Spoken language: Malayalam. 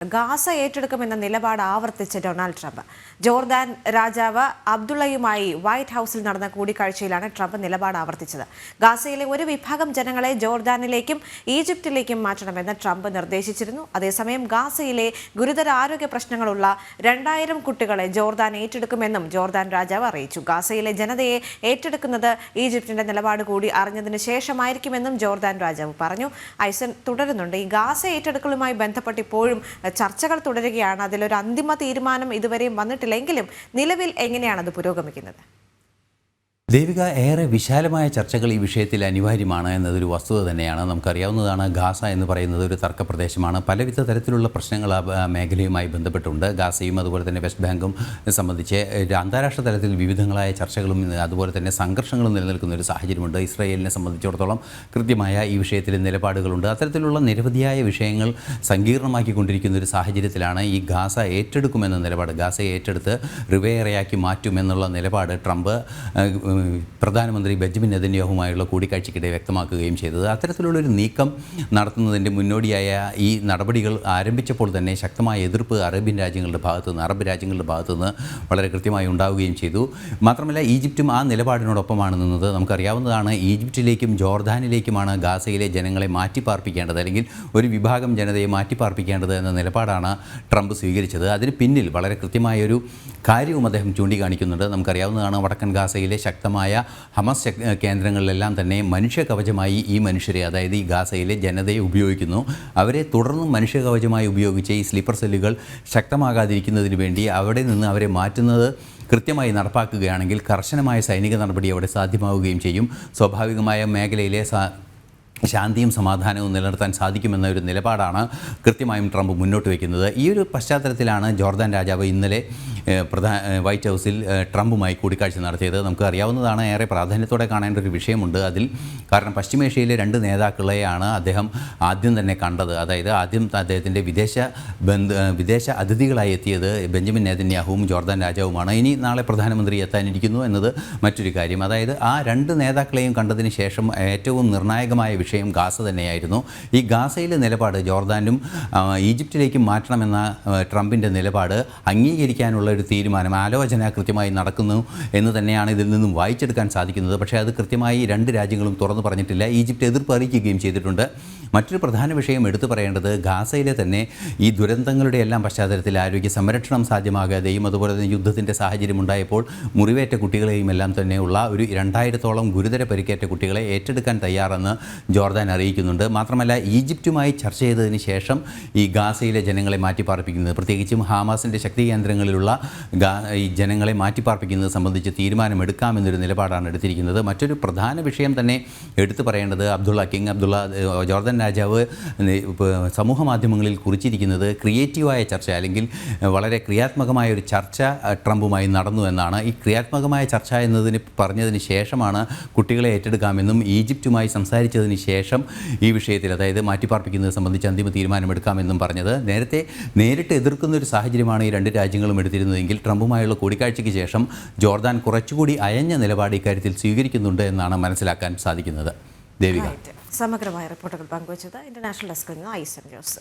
ഗാസ ഏറ്റെടുക്കുമെന്ന നിലപാട് ആവർത്തിച്ച് ഡൊണാൾഡ് ട്രംപ്. ജോർദാൻ രാജാവ് അബ്ദുള്ളയുമായി വൈറ്റ് ഹൌസിൽ നടന്ന കൂടിക്കാഴ്ചയിലാണ് ട്രംപ് നിലപാട് ആവർത്തിച്ചത്. ഗാസയിലെ ഒരു വിഭാഗം ജനങ്ങളെ ജോർദാനിലേക്കും ഈജിപ്തിലേക്കും മാറ്റണമെന്ന് ട്രംപ് നിർദ്ദേശിച്ചിരുന്നു. അതേസമയം ഗാസയിലെ ഗുരുതര ആരോഗ്യ പ്രശ്നങ്ങളുള്ള 2000 കുട്ടികളെ ജോർദാൻ ഏറ്റെടുക്കുമെന്നും ജോർദാൻ രാജാവ് അറിയിച്ചു. ഗാസയിലെ ജനതയെ ഏറ്റെടുക്കുന്നത് ഈജിപ്തിന്റെ നിലപാട് കൂടി അറിഞ്ഞതിന് ശേഷമായിരിക്കുമെന്നും ജോർദാൻ രാജാവ് പറഞ്ഞു. ഐസൻ തുടരുന്നുണ്ട്. ഈ ഗാസ ഏറ്റെടുക്കലുമായി ബന്ധപ്പെട്ട് ഇപ്പോഴും ചർച്ചകൾ തുടരുകയാണ്. അതിലൊരു അന്തിമ തീരുമാനം ഇതുവരെയും വന്നിട്ടില്ലെങ്കിലും നിലവിൽ എങ്ങനെയാണ് അത് പുരോഗമിക്കുന്നത്? ദേവിക, ഏറെ വിശാലമായ ചർച്ചകൾ ഈ വിഷയത്തിൽ അനിവാര്യമാണ് എന്നതൊരു വസ്തുത തന്നെയാണ്. നമുക്കറിയാവുന്നതാണ്, ഗാസ എന്ന് പറയുന്നത് ഒരു തർക്ക പ്രദേശമാണ്. പലവിധ തരത്തിലുള്ള പ്രശ്നങ്ങൾ ആ മേഖലയുമായി ബന്ധപ്പെട്ടുണ്ട്. ഗാസയും അതുപോലെ തന്നെ വെസ്റ്റ് ബാങ്കും സംബന്ധിച്ച് അന്താരാഷ്ട്ര തലത്തിൽ വിവിധങ്ങളായ ചർച്ചകളും അതുപോലെ തന്നെ സംഘർഷങ്ങളും നിലനിൽക്കുന്ന ഒരു സാഹചര്യമുണ്ട്. ഇസ്രായേലിനെ സംബന്ധിച്ചിടത്തോളം കൃത്യമായ ഈ വിഷയത്തിൽ നിലപാടുകളുണ്ട്. അത്തരത്തിലുള്ള നിരവധിയായ വിഷയങ്ങൾ സങ്കീർണമാക്കിക്കൊണ്ടിരിക്കുന്ന ഒരു സാഹചര്യത്തിലാണ് ഈ ഗാസ ഏറ്റെടുക്കുമെന്ന നിലപാട്, ഗാസയെ ഏറ്റെടുത്ത് റിവേറയാക്കി മാറ്റുമെന്നുള്ള നിലപാട് ട്രംപ് പ്രധാനമന്ത്രി ബെഞ്ചമിൻ നെതന്യാഹുമായുള്ള കൂടിക്കാഴ്ചയ്ക്കിടെ വ്യക്തമാക്കുകയും ചെയ്തത്. അത്തരത്തിലുള്ളൊരു നീക്കം നടത്തുന്നതിൻ്റെ മുന്നോടിയായ ഈ നടപടികൾ ആരംഭിച്ചപ്പോൾ തന്നെ ശക്തമായ എതിർപ്പ് അറബ് രാജ്യങ്ങളുടെ ഭാഗത്തുനിന്ന് വളരെ കൃത്യമായി ഉണ്ടാവുകയും ചെയ്തു. മാത്രമല്ല, ഈജിപ്തും ആ നിലപാടിനോടൊപ്പമാണ് നിന്നത്. നമുക്കറിയാവുന്നതാണ്, ഈജിപ്തിലേക്കും ജോർദാനിലേക്കുമാണ് ഗാസയിലെ ജനങ്ങളെ മാറ്റിപ്പാർപ്പിക്കേണ്ടത്, അല്ലെങ്കിൽ ഒരു വിഭാഗം ജനതയെ മാറ്റിപ്പാർപ്പിക്കേണ്ടത് എന്ന നിലപാടാണ് ട്രംപ് സ്വീകരിച്ചത്. അതിന് പിന്നിൽ വളരെ കൃത്യമായൊരു കാര്യവും അദ്ദേഹം ചൂണ്ടിക്കാണിക്കുന്നുണ്ട്. നമുക്കറിയാവുന്നതാണ്, വടക്കൻ ഗാസയിലെ ശക്തമായ ഹമസ് കേന്ദ്രങ്ങളിലെല്ലാം തന്നെ മനുഷ്യകവചമായി ഈ മനുഷ്യരെ, അതായത് ഈ ഗാസയിലെ ജനതയെ ഉപയോഗിക്കുന്നു. അവരെ തുടർന്നും മനുഷ്യകവചമായി ഉപയോഗിച്ച് ഈ സ്ലീപ്പർ സെല്ലുകൾ ശക്തമാകാതിരിക്കുന്നതിന് വേണ്ടി അവിടെ നിന്ന് അവരെ മാറ്റുന്നത് കൃത്യമായി നടപ്പാക്കുകയാണെങ്കിൽ കർശനമായ സൈനിക നടപടി അവിടെ സാധ്യമാവുകയും ചെയ്യും. സ്വാഭാവികമായ മേഖലയിലെ ശാന്തിയും സമാധാനവും നിലനിർത്താൻ സാധിക്കുമെന്ന ഒരു നിലപാടാണ് കൃത്യമായും ട്രംപ് മുന്നോട്ട് വയ്ക്കുന്നത്. ഈ ഒരു പശ്ചാത്തലത്തിലാണ് ജോർദാൻ രാജാവ് ഇന്നലെ വൈറ്റ് ഹൗസിൽ ട്രംപുമായി കൂടിക്കാഴ്ച നടത്തിയത്. നമുക്ക് അറിയാവുന്നതാണ്, ഏറെ പ്രാധാന്യത്തോടെ കാണേണ്ട ഒരു വിഷയമുണ്ട് അതിൽ. കാരണം പശ്ചിമേഷ്യയിലെ 2 നേതാക്കളെയാണ് അദ്ദേഹം ആദ്യം തന്നെ കണ്ടത്. അതായത് ആദ്യം അദ്ദേഹത്തിൻ്റെ വിദേശ അതിഥികളായി എത്തിയത് ബെഞ്ചമിൻ നെതന്യാഹുവും ജോർദാൻ രാജാവുമാണ്. ഇനി നാളെ പ്രധാനമന്ത്രി എത്താനിരിക്കുന്നു എന്നത് മറ്റൊരു കാര്യം. അതായത് ആ 2 നേതാക്കളെയും കണ്ടതിന് ശേഷം ഏറ്റവും നിർണായകമായ വിഷയം ഗാസ തന്നെയായിരുന്നു. ഈ ഗാസയിലെ നിലപാട് ജോർദാനും ഈജിപ്തിലേക്കും മാറ്റണമെന്ന ട്രംപിൻ്റെ നിലപാട് അംഗീകരിക്കാനുള്ള ഒരു തീരുമാനം, ആലോചന കൃത്യമായി നടക്കുന്നു എന്ന് തന്നെയാണ് ഇതിൽ നിന്നും വായിച്ചെടുക്കാൻ സാധിക്കുന്നത്. പക്ഷേ അത് കൃത്യമായി 2 രാജ്യങ്ങളും തുറന്നു പറഞ്ഞിട്ടില്ല. ഈജിപ്ത് എതിർപ്പ് അറിയിക്കുകയും ചെയ്തിട്ടുണ്ട്. മറ്റൊരു പ്രധാന വിഷയം എടുത്തു പറയേണ്ടത്, ഗാസയിലെ തന്നെ ഈ ദുരന്തങ്ങളുടെ എല്ലാം പശ്ചാത്തലത്തിൽ ആരോഗ്യ സംരക്ഷണം സാധ്യമാകാതെയും അതുപോലെ തന്നെ യുദ്ധത്തിൻ്റെ സാഹചര്യം ഉണ്ടായപ്പോൾ മുറിവേറ്റ കുട്ടികളെയും എല്ലാം തന്നെയുള്ള ഒരു 2000-ഓളം ഗുരുതര പരിക്കേറ്റ കുട്ടികളെ ഏറ്റെടുക്കാൻ തയ്യാറെന്ന് ജോർദാൻ അറിയിക്കുന്നുണ്ട്. മാത്രമല്ല, ഈജിപ്തുമായി ചർച്ച ചെയ്തതിന് ശേഷം ഈ ഗാസയിലെ ജനങ്ങളെ മാറ്റിപ്പാർപ്പിക്കുന്നത്, പ്രത്യേകിച്ചും ഹമാസിൻ്റെ ശക്തി കേന്ദ്രങ്ങളിലുള്ള ഈ ജനങ്ങളെ മാറ്റിപ്പാർപ്പിക്കുന്നത് സംബന്ധിച്ച് തീരുമാനമെടുക്കാമെന്നൊരു നിലപാടാണ് എടുത്തിരിക്കുന്നത്. മറ്റൊരു പ്രധാന വിഷയം തന്നെ എടുത്തു പറയേണ്ടത്, ജോർദാൻ രാജാവ് സമൂഹ മാധ്യമങ്ങളിൽ കുറിച്ചിരിക്കുന്നത് ക്രിയേറ്റീവായ ചർച്ച, അല്ലെങ്കിൽ വളരെ ക്രിയാത്മകമായ ഒരു ചർച്ച ട്രംപുമായി നടന്നു എന്നാണ്. ഈ ക്രിയാത്മകമായ ചർച്ച എന്നതിന് പറഞ്ഞതിന് ശേഷമാണ് കുട്ടികളെ ഏറ്റെടുക്കാമെന്നും ഈജിപ്തുമായി സംസാരിച്ചതിന് ശേഷം ഈ വിഷയത്തിൽ, അതായത് മാറ്റിപ്പാർപ്പിക്കുന്നത് സംബന്ധിച്ച് അന്തിമ തീരുമാനമെടുക്കാമെന്നും പറഞ്ഞത്. നേരിട്ട് എതിർക്കുന്ന ഒരു സാഹചര്യമാണ് ഈ 2 രാജ്യങ്ങളും എടുത്തിരുന്നതെങ്കിൽ ട്രംപുമായുള്ള കൂടിക്കാഴ്ചയ്ക്ക് ശേഷം ജോർദാൻ കുറച്ചുകൂടി അയഞ്ഞ നിലപാട് ഇക്കാര്യത്തിൽ സ്വീകരിക്കുന്നുണ്ട് എന്നാണ് മനസ്സിലാക്കാൻ സാധിക്കുന്നത്. ദേവിക, സമഗ്രമായ റിപ്പോർട്ടുകൾ പങ്കുവച്ചത് ഇന്റർനാഷണൽ ഡെസ്കിൽ നിന്ന് ഐസൻ ജോസ്.